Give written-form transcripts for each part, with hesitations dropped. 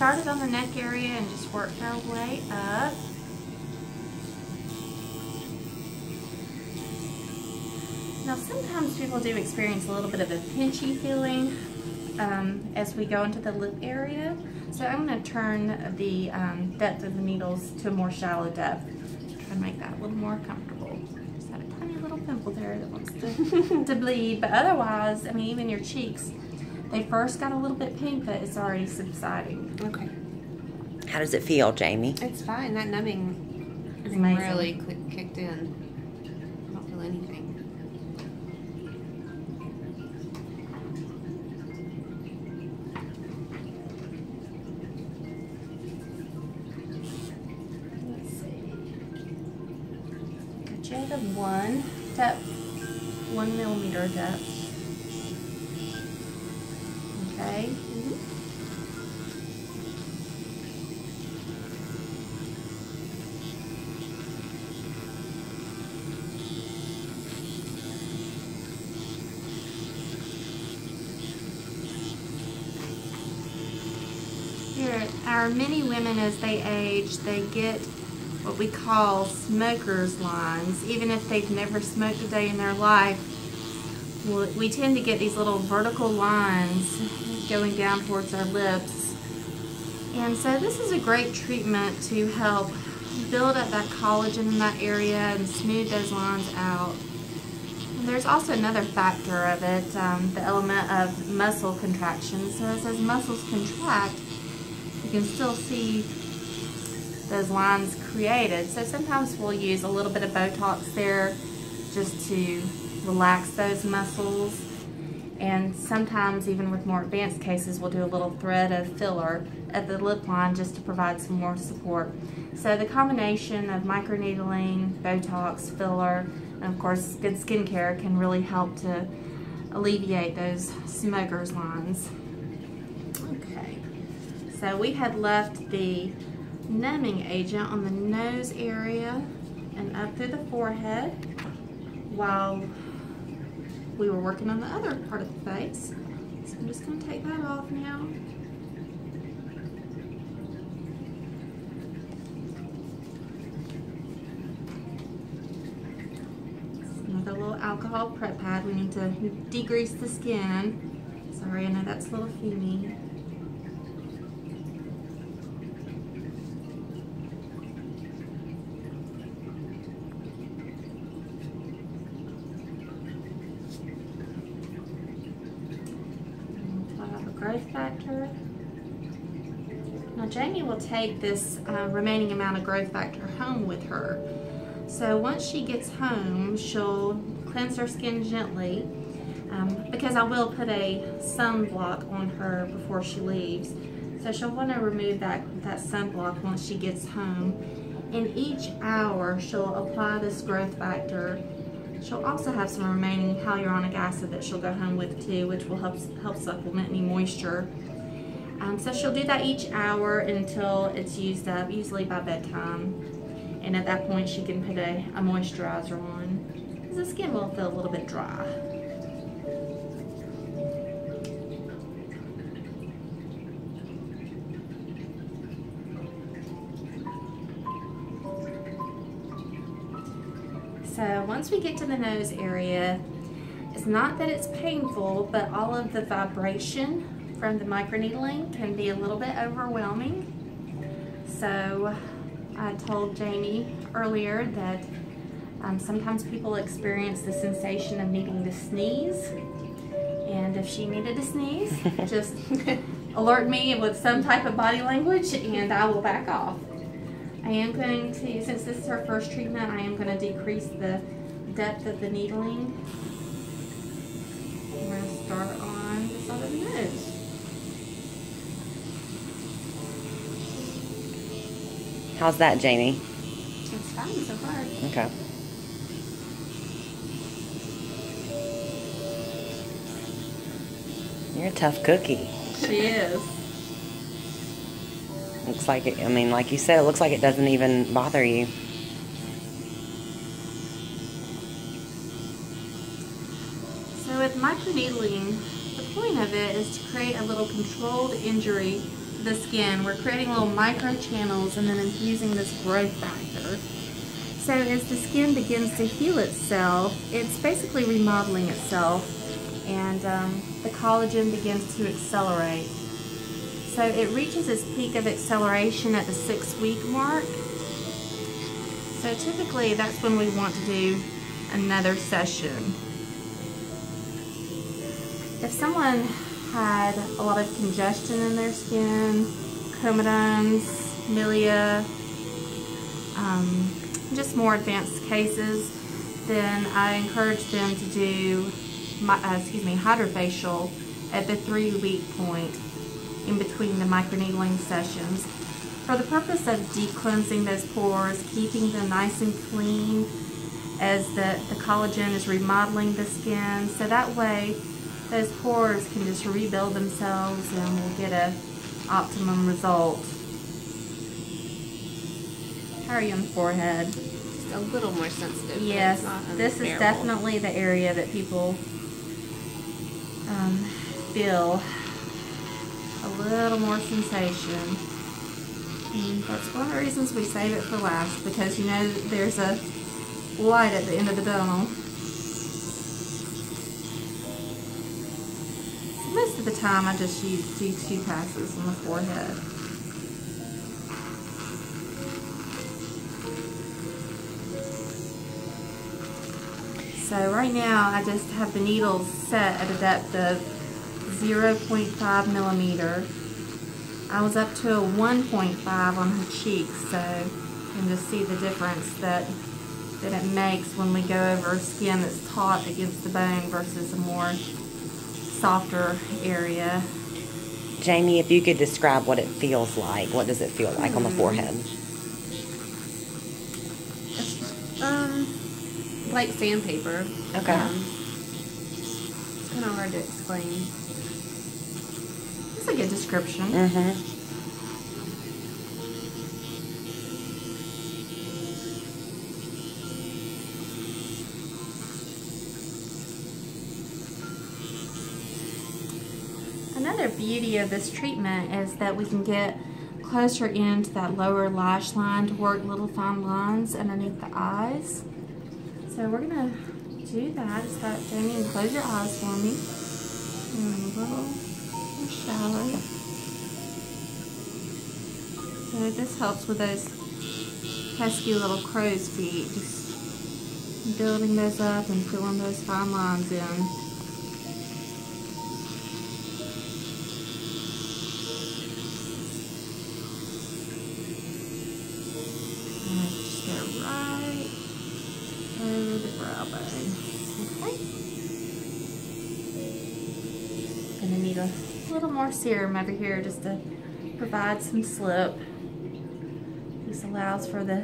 started on the neck area and just worked our way up. Now sometimes people do experience a little bit of a pinchy feeling as we go into the lip area. So I'm going to turn the depth of the needles to a more shallow depth to try to make that a little more comfortable. Just had a tiny little pimple there that wants to bleed, but otherwise, I mean, even your cheeks, they first got a little bit pink, but it's already subsiding. Okay. How does it feel, Jamie? It's fine. That numbing It's amazing. really kicked in. I don't feel anything. The 1 depth, 1 millimeter depth. Okay. Here, our many women as they age, they get what we call smoker's lines. Even if they've never smoked a day in their life, we tend to get these little vertical lines going down towards our lips. And so this is a great treatment to help build up that collagen in that area and smooth those lines out. And there's also another factor of it, the element of muscle contraction. So as those muscles contract, you can still see those lines created. So sometimes we'll use a little bit of Botox there just to relax those muscles, and sometimes even with more advanced cases we'll do a little thread of filler at the lip line just to provide some more support. So the combination of micro-needling, Botox, filler, and of course good skincare can really help to alleviate those smoker's lines. Okay, so we had left the numbing agent on the nose area and up through the forehead while we were working on the other part of the face. So I'm just going to take that off now. Another little alcohol prep pad. We need to degrease the skin. Sorry, I know that's a little fumy. Growth factor. Now Jamie will take this remaining amount of growth factor home with her. So once she gets home, she'll cleanse her skin gently because I will put a sunblock on her before she leaves. So she'll want to remove that sunblock once she gets home. And each hour she'll apply this growth factor. She'll also have some remaining hyaluronic acid that she'll go home with too, which will help supplement any moisture. So she'll do that each hour until it's used up, usually by bedtime. And at that point she can put a moisturizer on, because the skin will feel a little bit dry. So once we get to the nose area, it's not that it's painful, but all of the vibration from the microneedling can be a little bit overwhelming. So I told Jamie earlier that sometimes people experience the sensation of needing to sneeze. And if she needed to sneeze, just alert me with some type of body language and I will back off. I am going to, since this is her first treatment, I am going to decrease the depth of the needling. We're going to start on the side of the nose. How's that, Jamie? It's fine so far. Okay. You're a tough cookie. She is. Looks like it, I mean, like you said, it looks like it doesn't even bother you. So with microneedling, the point of it is to create a little controlled injury the skin. We're creating little micro channels and then infusing this growth factor. So as the skin begins to heal itself, it's basically remodeling itself, and the collagen begins to accelerate. So it reaches its peak of acceleration at the 6-week mark. So typically that's when we want to do another session. If someone had a lot of congestion in their skin, comedones, milia, just more advanced cases, then I encourage them to do hydrofacial at the 3-week point in between the microneedling sessions, for the purpose of deep cleansing those pores, keeping them nice and clean as the collagen is remodeling the skin, so that way those pores can just rebuild themselves and we'll get an optimum result. How are you on the forehead? Just a little more sensitive. Yes, this is definitely the area that people feel a little more sensation. And that's one of the reasons we save it for last, because you know there's a light at the end of the tunnel. So most of the time I just do 2 passes on the forehead. So right now I just have the needles set at a depth of 0.5 millimeter. I was up to a 1.5 on her cheeks, so you can just see the difference that it makes when we go over skin that's taut against the bone versus a more softer area. Jamie, if you could describe what it feels like, what does it feel like on the forehead? Like sandpaper. Okay. It's kind of hard to explain. That's a good description. Another beauty of this treatment is that we can get closer into that lower lash line to work little fine lines underneath the eyes. So we're going to do that. Just have Jamie close your eyes for me. And a little more shallow. So this helps with those pesky little crow's feet. Just building those up and filling those fine lines in. Over the brow bone. Okay. Gonna need a little more serum over here just to provide some slip. This allows for the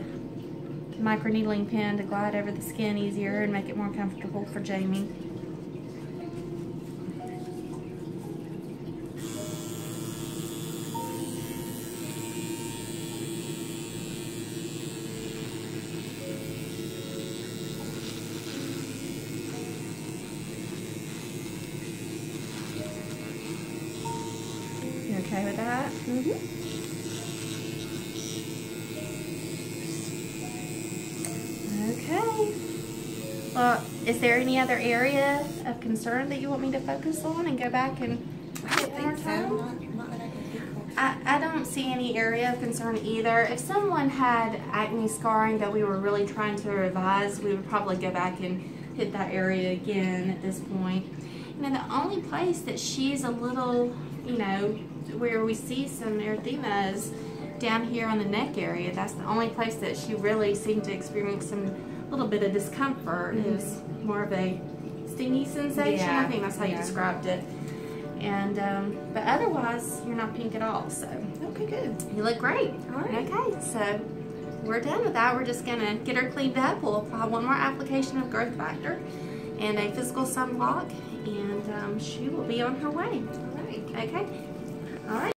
microneedling pen to glide over the skin easier and make it more comfortable for Jamie. Okay with that? Okay. Well, is there any other area of concern that you want me to focus on and go back and hit one more time? I don't see any area of concern either. If someone had acne scarring that we were really trying to revise, we would probably go back and hit that area again at this point. You know, the only place that she's a little, you know, where we see some erythema is down here on the neck area. That's the only place that she really seemed to experience some little bit of discomfort. It was more of a stingy sensation. Yeah. I think that's how you described it. And but otherwise, you're not pink at all. So Okay, good. you look great. All right. Okay, so we're done with that. We're just gonna get her cleaned up. We'll apply one more application of growth factor and a physical sunblock, and she will be on her way. All right. Okay. All right.